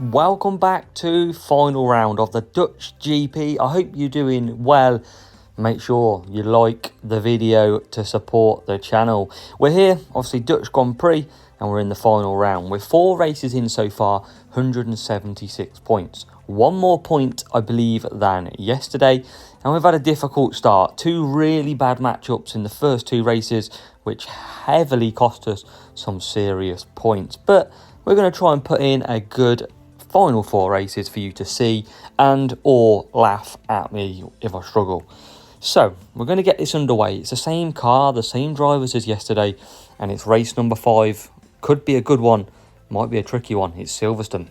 Welcome back to final round of the Dutch GP. I hope you're doing well. Make sure you like the video to support the channel. We're here, obviously Dutch Grand Prix, and we're in the final round. We're 4 races in so far, 176 points. One more point, I believe, than yesterday. And we've had a difficult start. 2 really bad matchups in the first 2 races, which heavily cost us some serious points. But we're going to try and put in a good final 4 races for you to see and or laugh at me if I struggle. So we're going to get this underway. It's the same car, the same drivers as yesterday, and it's race number 5. Could be a good one, might be a tricky one. It's Silverstone.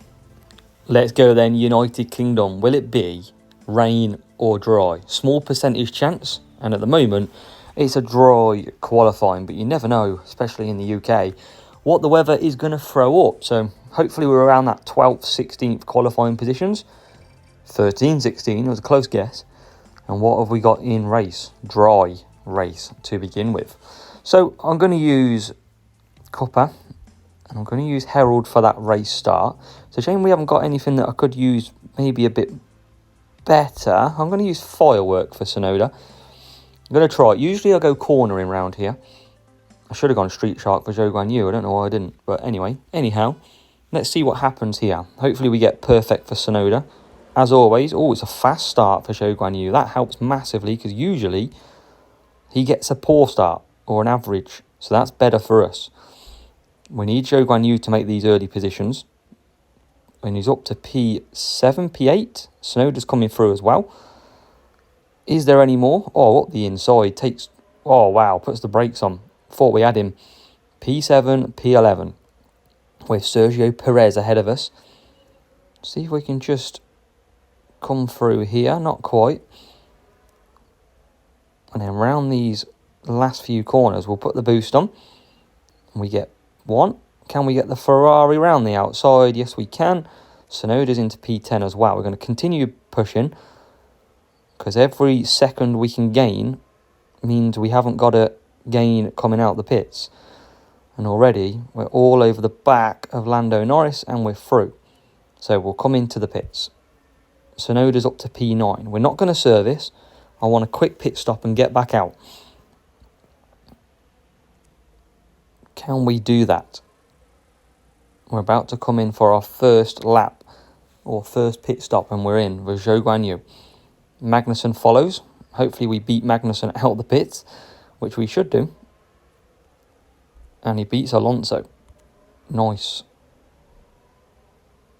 Let's go then. United Kingdom. Will it be rain or dry? Small percentage chance, and at the moment it's a dry qualifying, but you never know, especially in the UK, what the weather is going to throw up. So hopefully we're around that 12th, 16th qualifying positions. 13, 16 was a close guess. And what have we got in race? Dry race to begin with. So I'm going to use Cuppa and I'm going to use Herald for that race start. It's a shame we haven't got anything that I could use maybe a bit better. I'm going to use Firework for Sonoda. I'm going to try it. Usually I go cornering around here. I should have gone Street Shark for Zhou Guan Yu. I don't know why I didn't. But anyway, anyhow, let's see what happens here. Hopefully we get perfect for Sonoda. As always, it's a fast start for Zhou Guan Yu. That helps massively because usually he gets a poor start or an average. So that's better for us. We need Zhou Guan Yu to make these early positions. And he's up to P7, P8. Sonoda's coming through as well. Is there any more? Oh, up the inside. Takes... Oh, wow. Puts the brakes on. Thought we had him. P7, P11. With Sergio Perez ahead of us. See if we can just come through here. Not quite. And then round these last few corners, we'll put the boost on. And we get 1. Can we get the Ferrari round the outside? Yes, we can. Sonoda's into P10 as well. We're going to continue pushing. Because every second we can gain means we haven't got a gain coming out the pits. And already we're all over the back of Lando Norris and we're through. So we'll come into the pits. Sonoda's up to P9. We're not going to service. I want a quick pit stop and get back out. Can we do that? We're about to come in for our first lap or first pit stop and we're in with Zhou Guan Yu. Magnussen follows. Hopefully we beat Magnussen out of the pits, which we should do. And he beats Alonso. Nice.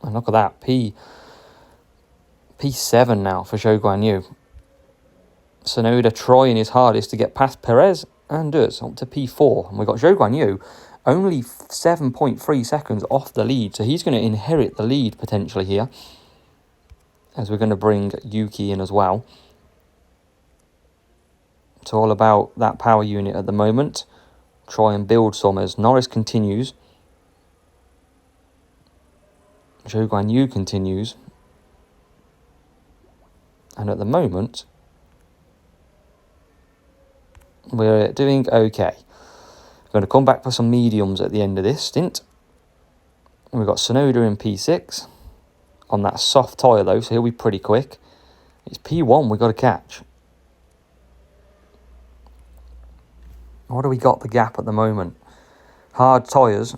And look at that. P7 now for Zhou Guan Yu. Sonoda trying his hardest to get past Perez and does. Up to P4. And we've got Zhou Guan Yu only 7.3 seconds off the lead. So he's going to inherit the lead potentially here. As we're going to bring Yuki in as well. It's all about that power unit at the moment. Try and build some as Norris continues. Zhou Guan Yu continues. And at the moment, we're doing okay. We're going to come back for some mediums at the end of this stint. We've got Sonoda in P6. On that soft tyre though, so he'll be pretty quick. It's P1 we've got to catch. What do we got the gap at the moment? Hard tyres.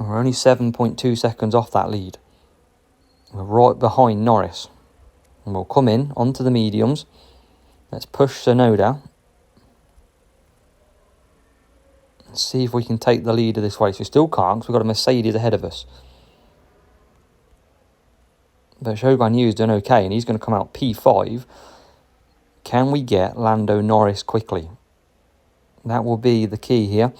We're only 7.2 seconds off that lead. We're right behind Norris. And we'll come in onto the mediums. Let's push Sonoda. And see if we can take the lead of this race. We still can't because we've got a Mercedes ahead of us. But Zhou Guan Yu's done okay and he's going to come out P5. Can we get Lando Norris quickly? That will be the key here.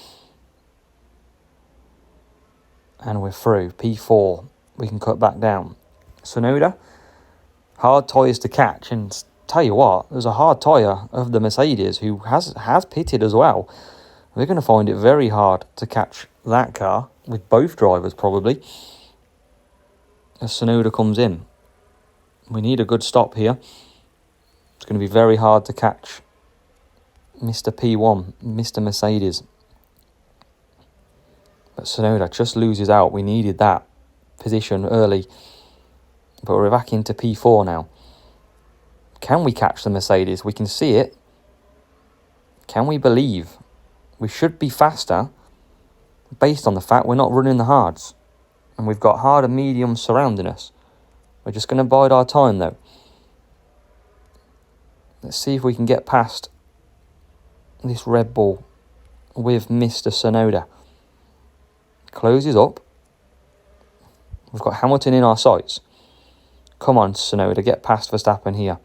And we're through. P4. We can cut back down. Sonoda. Hard tyres to catch. And tell you what, there's a hard tyre of the Mercedes who has pitted as well. We're going to find it very hard to catch that car. With both drivers probably. As Sonoda comes in. We need a good stop here. It's going to be very hard to catch Mr. P1, Mr. Mercedes. But Sonoda just loses out. We needed that position early. But we're back into P4 now. Can we catch the Mercedes? We can see it. Can we believe? We should be faster based on the fact we're not running the hards. And we've got hard and medium surrounding us. We're just going to bide our time though. Let's see if we can get past this Red Bull with Mr. Tsunoda. Closes up. We've got Hamilton in our sights. Come on, Tsunoda, get past Verstappen here.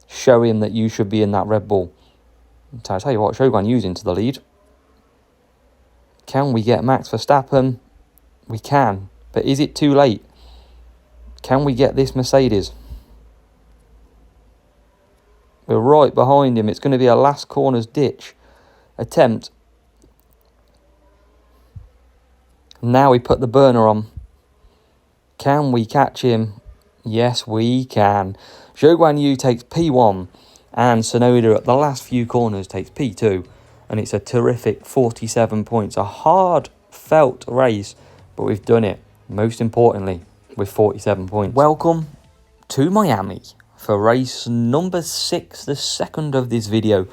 Show him that you should be in that Red Bull. I'll tell you what, Shogun Yu's into the lead. Can we get Max Verstappen? We can, but is it too late? Can we get this Mercedes? We're right behind him. It's going to be a last corners ditch attempt. Now we put the burner on. Can we catch him? Yes, we can. Zhou Guanyu takes P1 and Tsunoda at the last few corners takes P2. And it's a terrific 47 points. A hard-felt race, but we've done it, most importantly, with 47 points. Welcome to Miami for race number 6, the second of this video.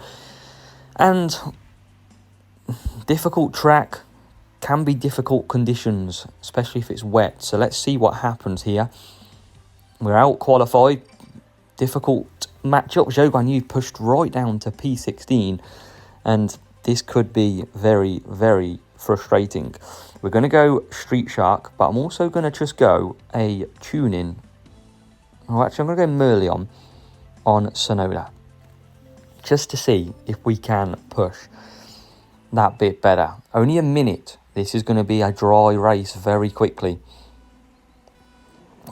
And difficult track, can be difficult conditions, especially if it's wet. So let's see what happens here. We're out qualified. Difficult matchup. Zhou Guanyu pushed right down to P16. And this could be very, very frustrating. We're going to go Street Shark, but I'm also going to just go a tune-in. Oh, actually, I'm going to go Merlion on Tsunoda. Just to see if we can push that bit better. Only a minute. This is going to be a dry race very quickly.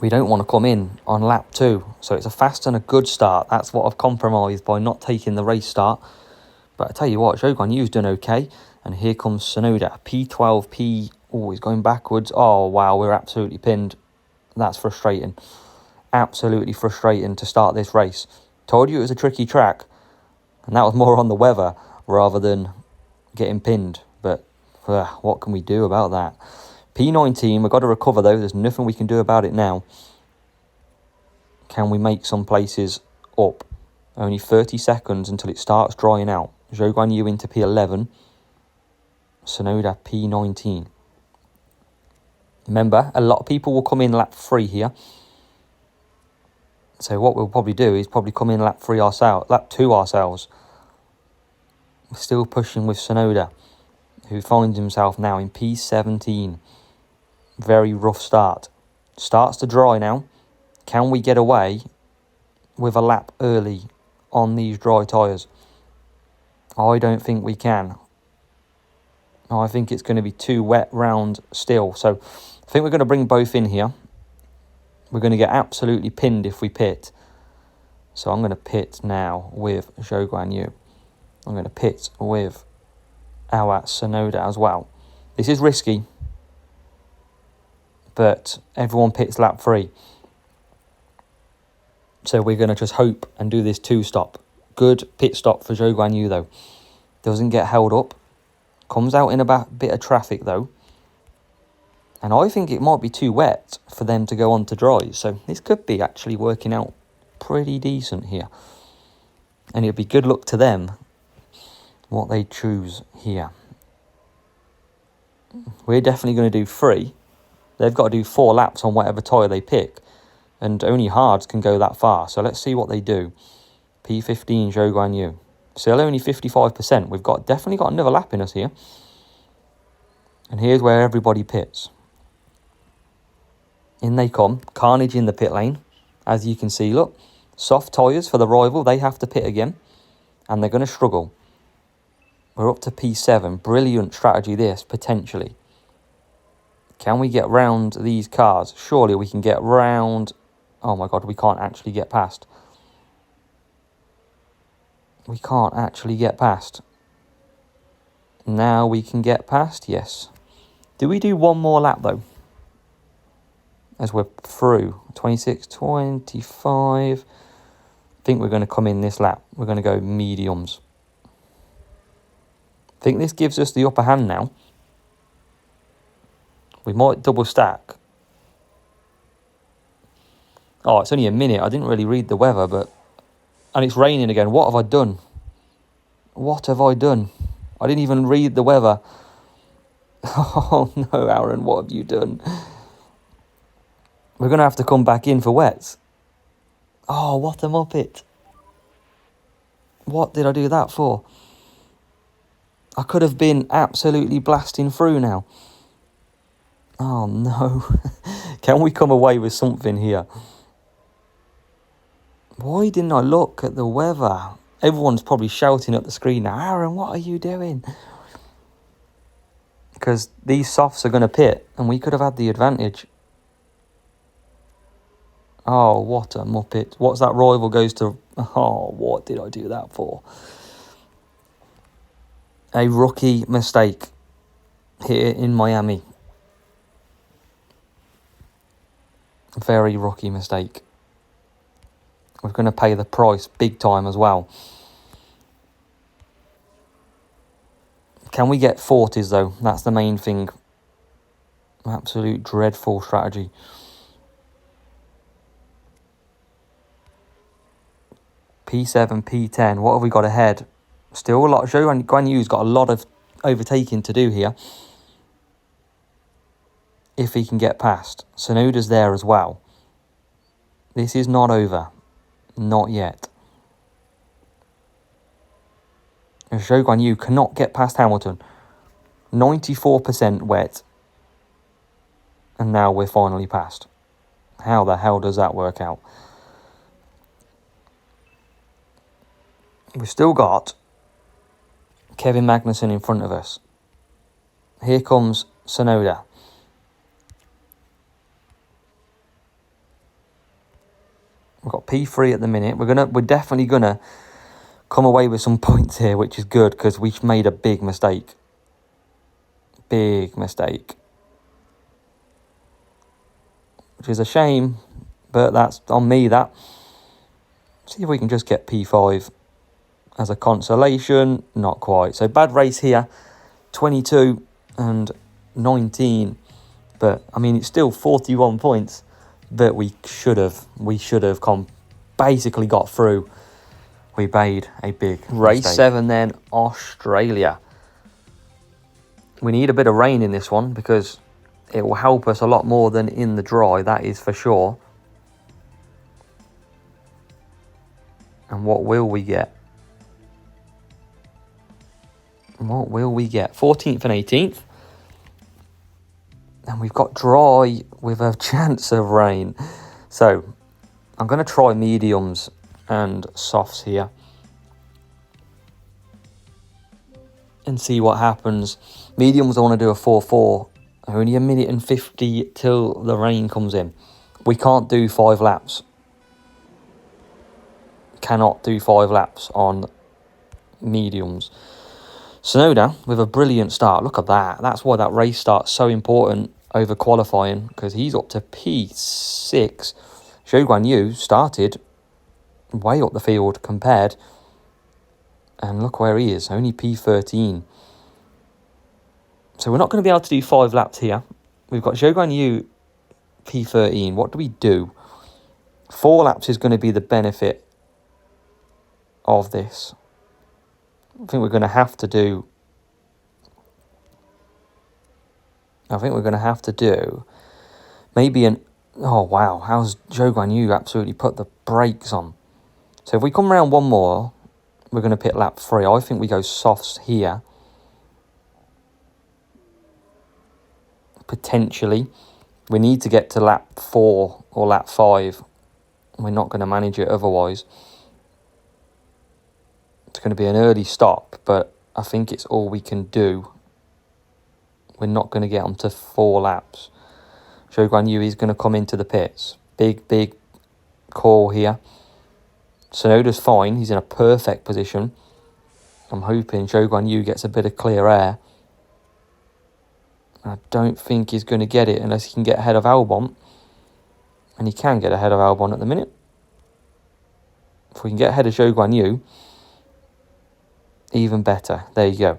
We don't want to come in on lap 2. So it's a fast and a good start. That's what I've compromised by not taking the race start. But I tell you what, Zhou Guanyu's done okay. And here comes Tsunoda. P12, oh, he's going backwards. Oh, wow, we're absolutely pinned. That's frustrating. Absolutely frustrating to start this race. Told you it was a tricky track. And that was more on the weather rather than getting pinned. But what can we do about that? P19, we've got to recover though. There's nothing we can do about it now. Can we make some places up? Only 30 seconds until it starts drying out. Zhou Guanyu into P11. Tsunoda P19. Remember, a lot of people will come in lap 3 here. So what we'll probably do is probably come in lap 2 ourselves. We're still pushing with Tsunoda, who finds himself now in P17. Very rough start. Starts to dry now. Can we get away with a lap early on these dry tyres? I don't think we can. I think it's going to be too wet round still. So I think we're going to bring both in here. We're going to get absolutely pinned if we pit. So I'm going to pit now with Zhou Guanyu. I'm going to pit with our Tsunoda as well. This is risky, but everyone pits lap 3. So we're going to just hope and do this 2-stop. Good pit stop for Zhou Guanyu though. Doesn't get held up. Comes out in a bit of traffic though. And I think it might be too wet for them to go on to dry. So this could be actually working out pretty decent here. And it'd be good luck to them what they choose here. We're definitely going to do 3. They've got to do 4 laps on whatever tyre they pick. And only hards can go that far. So let's see what they do. P15 Zhou Guanyu. Still only 55%. We've definitely got another lap in us here. And here's where everybody pits. In they come. Carnage in the pit lane. As you can see, look. Soft tyres for the rival. They have to pit again. And they're going to struggle. We're up to P7. Brilliant strategy this, potentially. Can we get round these cars? Surely we can get round... Oh my god, we can't actually get past. We can't actually get past. Now we can get past, yes. Do we do one more lap though? As we're through. 26, 25... I think we're going to come in this lap. We're going to go mediums. I think this gives us the upper hand now. We might double stack. Oh, it's only a minute. I didn't really read the weather, but... And it's raining again. What have I done? What have I done? I didn't even read the weather. Oh, no, Aaron, what have you done? We're going to have to come back in for wets. Oh, what a muppet. What did I do that for? I could have been absolutely blasting through now. Oh, no. Can we come away with something here? Why didn't I look at the weather? Everyone's probably shouting at the screen now, Aaron, what are you doing? Because these softs are going to pit, and we could have had the advantage. Oh, what a muppet. What's that rival goes to... Oh, what did I do that for? A rookie mistake here in Miami. Very rookie mistake. We're going to pay the price big time as well. Can we get 40s though? That's the main thing. Absolute dreadful strategy. P7, P10. What have we got ahead? Still a lot. Zhou Guan Yu's got a lot of overtaking to do here. If he can get past. Sonoda's there as well. This is not over. Not yet. Zhou Guan Yu cannot get past Hamilton. 94% wet. And now we're finally past. How the hell does that work out? We've still got Kevin Magnussen in front of us. Here comes Tsunoda. We've got P3 at the minute. We're definitely gonna come away with some points here, which is good because we've made a big mistake. Big mistake. Which is a shame, but that's on me, that. See if we can just get P5 as a consolation. Not quite. So bad race here. 22 and 19. But, I mean, it's still 41 points. But we should have basically got through. We made a big race mistake. 7 then, Australia. We need a bit of rain in this one because it will help us a lot more than in the dry, that is for sure. And what will we get? What will we get? 14th and 18th. And we've got dry with a chance of rain. So, I'm going to try mediums and softs here. And see what happens. Mediums, I want to do a 4-4. Only a minute and 50 till the rain comes in. We can't do 5 laps. Cannot do 5 laps on mediums. Tsunoda with a brilliant start. Look at that. That's why that race start's so important over qualifying, because he's up to P6. Zhou Guan Yu started way up the field compared. And look where he is. Only P13. So we're not going to be able to do 5 laps here. We've got Zhou Guan Yu P13. What do we do? 4 laps is going to be the benefit of this. I think we're going to have to do... maybe an... Oh, wow. How's Zhou Guan Yu absolutely put the brakes on? So if we come around one more, we're going to pit lap 3. I think we go softs here. Potentially. We need to get to lap 4 or lap 5. We're not going to manage it otherwise. It's going to be an early stop, but I think it's all we can do. We're not going to get onto 4 laps. Zhou Guan Yu is going to come into the pits. Big call here. Tsunoda's fine. He's in a perfect position. I'm hoping Zhou Guan Yu gets a bit of clear air. I don't think he's going to get it unless he can get ahead of Albon. And he can get ahead of Albon at the minute. If we can get ahead of Zhou Guan Yu, even better. There you go.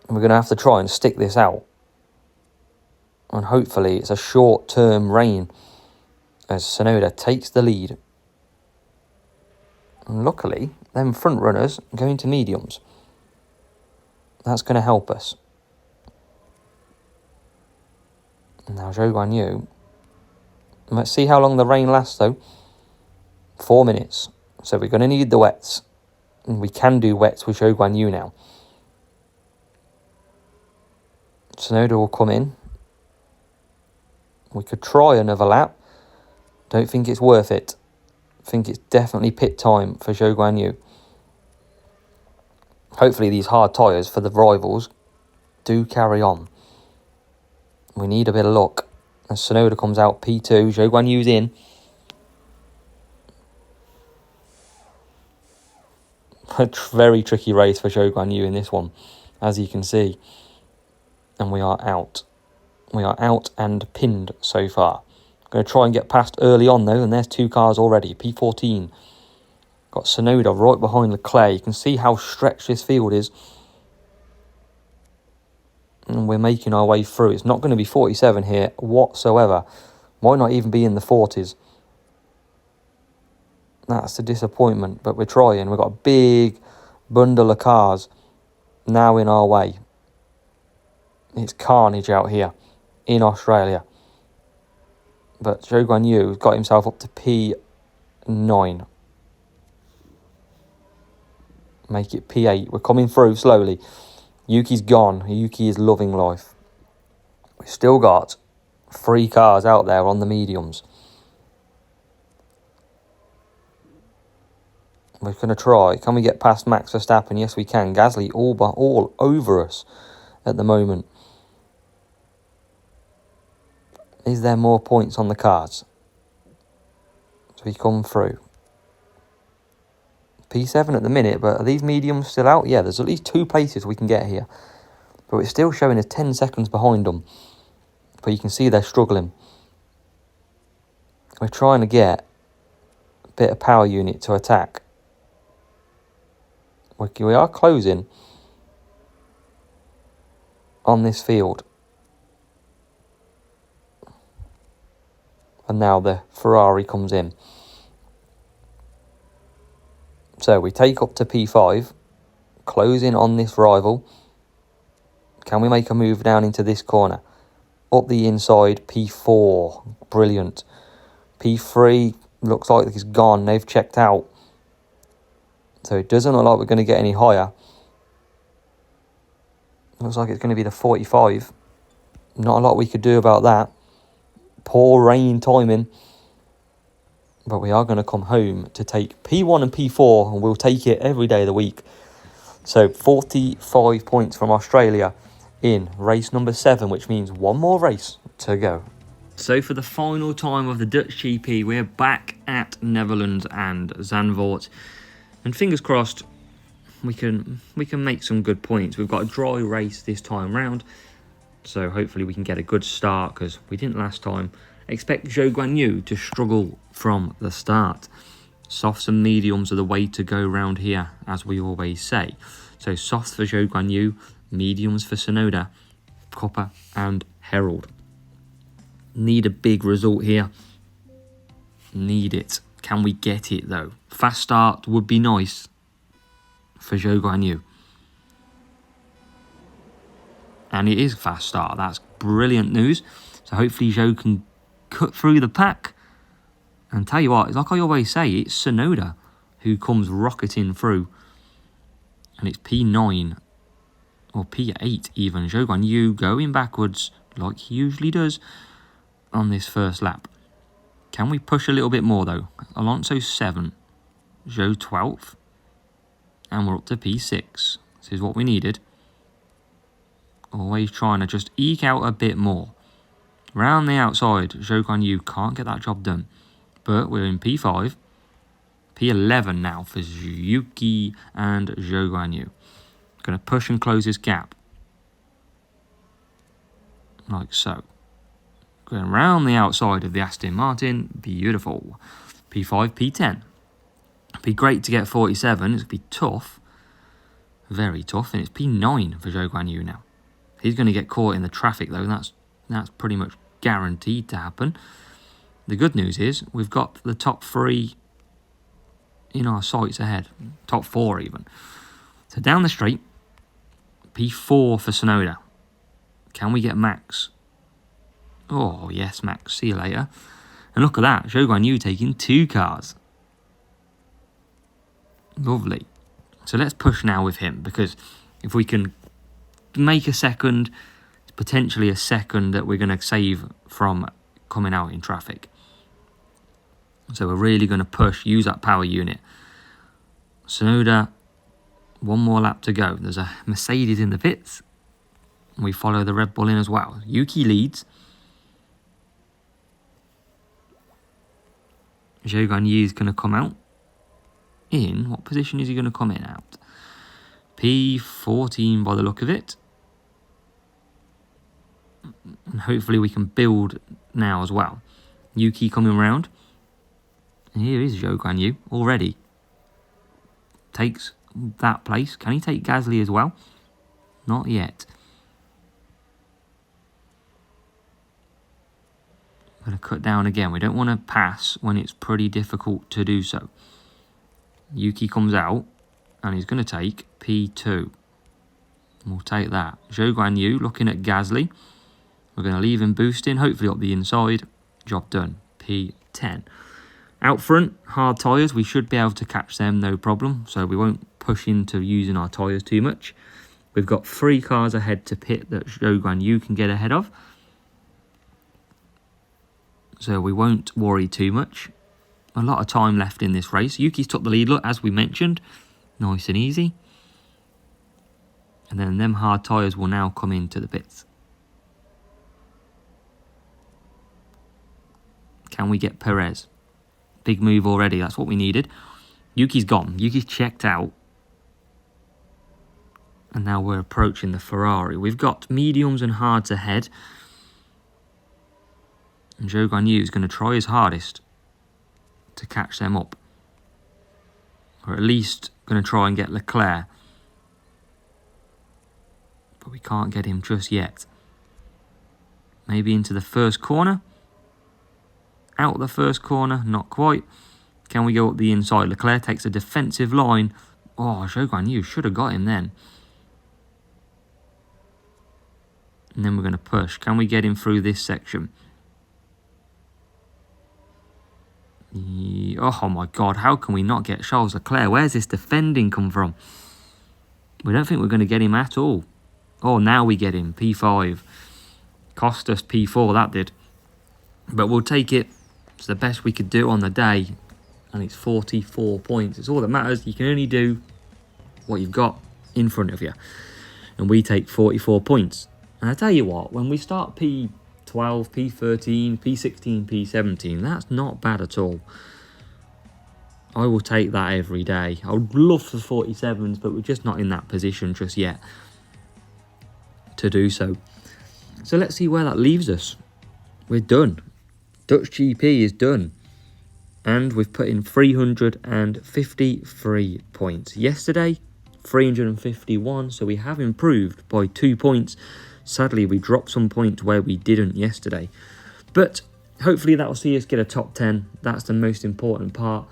And we're going to have to try and stick this out. And hopefully it's a short-term rain. as Sonoda takes the lead. And luckily, them front runners go into mediums. That's going to help us. And now Zhou Guanyu. Let's see how long the rain lasts though. 4 minutes. So we're going to need the wets. And we can do wets with Zhou Guanyu now. Sonoda will come in. We could try another lap. Don't think it's worth it. Think it's definitely pit time for Zhou Guanyu. Hopefully these hard tyres for the rivals do carry on. We need a bit of luck. As Sonoda comes out P2, Zhou Guanyu's in. A very tricky race for Zhou Guanyu in this one, as you can see. And we are out. We are out and pinned so far. Going to try and get past early on though, and there's 2 cars already. P14. Got Sonoda right behind Leclerc. You can see how stretched this field is. And we're making our way through. It's not going to be 47 here whatsoever. Might not even be in the 40s. That's the disappointment, but we're trying. We've got a big bundle of cars now in our way. It's carnage out here in Australia. But Zhou Guanyu got himself up to P9. Make it P8. We're coming through slowly. Yuki's gone. Yuki is loving life. We've still got 3 cars out there on the mediums. We're going to try. Can we get past Max Verstappen? Yes, we can. Gasly all over us at the moment. Is there more points on the cards? So we come through. P7 at the minute, but are these mediums still out? Yeah, there's at least 2 places we can get here. But it's still showing us 10 seconds behind them. But you can see they're struggling. We're trying to get a bit of power unit to attack. We are closing on this field. And now the Ferrari comes in. So we take up to P5, closing on this rival. Can we make a move down into this corner? Up the inside, P4, brilliant. P3 looks like it's gone, they've checked out. So it doesn't look like we're going to get any higher. Looks like it's going to be the 45. Not a lot we could do about that. Poor rain timing. But we are going to come home to take P1 and P4, and we'll take it every day of the week. So 45 points from Australia in race number 7, which means 1 more race to go. So for the final time of the Dutch GP, we're back at Netherlands and Zandvoort. And fingers crossed, we can make some good points. We've got a dry race this time round, so hopefully we can get a good start, because we didn't last time. Expect Zhou Guanyu to struggle from the start. Softs and mediums are the way to go round here, as we always say. So softs for Zhou Guanyu, mediums for Sonoda, Copper and Herald. Need a big result here. Need it. Can we get it though? Fast start would be nice for Zhou Guanyu. And it is fast start. That's brilliant news. So hopefully Zhou can cut through the pack. And tell you what, like I always say, it's Sonoda who comes rocketing through. And it's P9 or P8 even. Zhou Guanyu going backwards like he usually does on this first lap. Can we push a little bit more though? Alonso 7, Zhou 12th, and we're up to P6. This is what we needed. Always trying to just eke out a bit more. Round the outside, Zhou Guanyu can't get that job done. But we're in P5, P11 now for Yuki and Zhou Guanyu. Going to push and close this gap. Like so. Going around the outside of the Aston Martin. Beautiful. P5, P10. It'd be great to get 47. It'd be tough. Very tough. And it's P9 for Zhou Guanyu now. He's going to get caught in the traffic though. That's pretty much guaranteed to happen. The good news is we've got the top 3 in our sights ahead. Top 4 even. So down the straight, P4 for Sonoda. Can we get Max? Oh, yes, Max. See you later. And look at that. Zhou Guanyu taking 2 cars. Lovely. So let's push now with him, because if we can make a second, it's potentially a second that we're going to save from coming out in traffic. So we're really going to push, use that power unit. Sonoda, 1 more lap to go. There's a Mercedes in the pits. We follow the Red Bull in as well. Yuki leads. Zhou Guanyu is going to come out. In what position is he going to come in out? P14 by the look of it. And hopefully we can build now as well. Yuki coming round. And here is Zhou Guanyu already. Takes that place. Can he take Gasly as well? Not yet. I'm going to cut down again. We don't want to pass when it's pretty difficult to do so. Yuki comes out and he's going to take P2. We'll take that. Zhou Guanyu looking at Gasly. We're going to leave him boosting, hopefully up the inside. Job done. P10. Out front, hard tyres. We should be able to catch them, no problem. So we won't push into using our tyres too much. We've got 3 cars ahead to pit that Zhou Guanyu can get ahead of. So we won't worry too much. A lot of time left in this race. Yuki's took the lead, look, as we mentioned. Nice and easy. And then them hard tyres will now come into the pits. Can we get Perez? Big move already. That's what we needed. Yuki's gone. Yuki's checked out. And now we're approaching the Ferrari. We've got mediums and hards ahead. And Zhou Guanyu is going to try his hardest to catch them up. Or at least going to try and get Leclerc. But we can't get him just yet. Maybe into the first corner. Out the first corner, not quite. Can we go up the inside? Leclerc takes a defensive line. Oh, Zhou Guanyu should have got him then. And then we're going to push. Can we get him through this section? Oh my God, how can we not get Charles Leclerc? Where's this defending come from? We don't think we're going to get him at all. Oh, now we get him. P5. Cost us P4, that did. But we'll take it. It's the best we could do on the day. And it's 44 points. It's all that matters. You can only do what you've got in front of you. And we take 44 points. And I tell you what, when we start P12, P13, P16, P17, that's not bad at all. I will take that every day. I would love for 47s, but we're just not in that position just yet to do so. So let's see where that leaves us. We're done. Dutch GP is done. And we've put in 353 points. Yesterday, 351, so we have improved by 2 points. Sadly, we dropped some points where we didn't yesterday. But hopefully that will see us get a top 10. That's the most important part.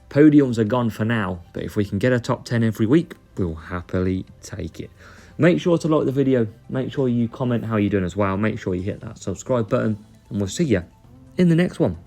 Podiums are gone for now, but if we can get a top 10 every week, we'll happily take it. Make sure to like the video. Make sure you comment how you're doing as well. Make sure you hit that subscribe button, and we'll see you in the next one.